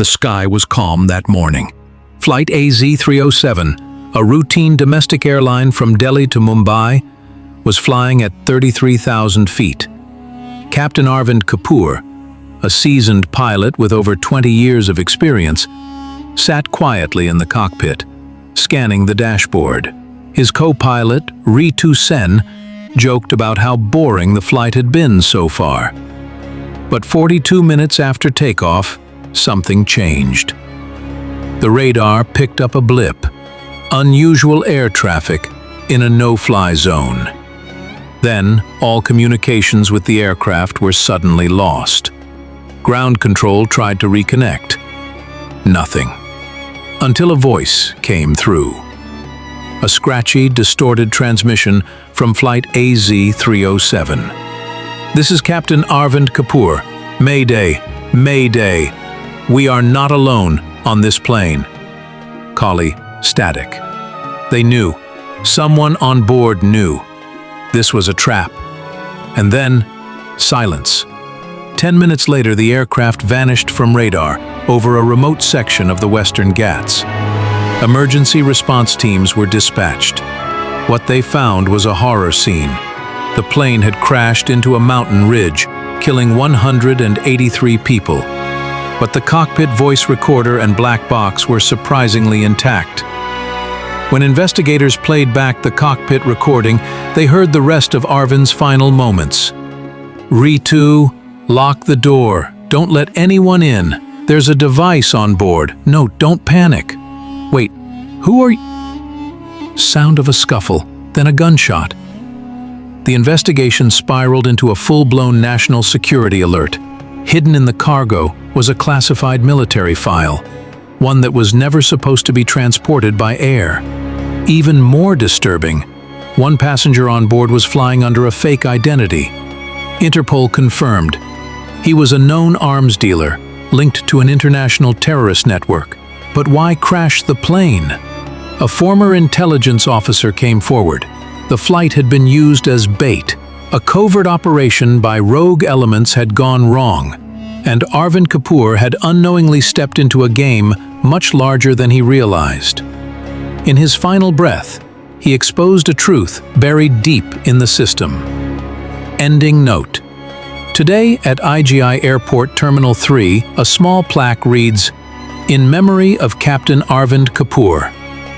The sky was calm that morning. Flight AZ-307, a routine domestic airline from Delhi to Mumbai, was flying at 33,000 feet. Captain Arvind Kapoor, a seasoned pilot with over 20 years of experience, sat quietly in the cockpit, scanning the dashboard. His co-pilot, Ritu Sen, joked about how boring the flight had been so far. But 42 minutes after takeoff, something changed. The radar picked up a blip, unusual air traffic in a no-fly zone. Then, all communications with the aircraft were suddenly lost. Ground control tried to reconnect. Nothing. Until a voice came through. A scratchy, distorted transmission from flight AZ-307. "This is Captain Arvind Kapoor. Mayday, Mayday. We are not alone on this plane." Collie, static. They knew. Someone on board knew. This was a trap. And then, silence. 10 minutes later, the aircraft vanished from radar over a remote section of the Western Ghats. Emergency response teams were dispatched. What they found was a horror scene. The plane had crashed into a mountain ridge, killing 183 people. But the cockpit voice recorder and black box were surprisingly intact. When investigators played back the cockpit recording, they heard the rest of Arvind's final moments. "Ritu, lock the door. Don't let anyone in. There's a device on board. No, don't panic. Wait, who are you?" Sound of a scuffle, then a gunshot. The investigation spiraled into a full-blown national security alert. Hidden in the cargo was a classified military file, one that was never supposed to be transported by air. Even more disturbing, one passenger on board was flying under a fake identity. Interpol confirmed. He was a known arms dealer, linked to an international terrorist network. But why crash the plane? A former intelligence officer came forward. The flight had been used as bait. A covert operation by rogue elements had gone wrong, and Arvind Kapoor had unknowingly stepped into a game much larger than he realized. In his final breath, he exposed a truth buried deep in the system. Ending note. Today at IGI Airport Terminal 3, a small plaque reads, "In memory of Captain Arvind Kapoor,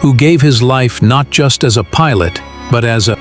who gave his life not just as a pilot, but as a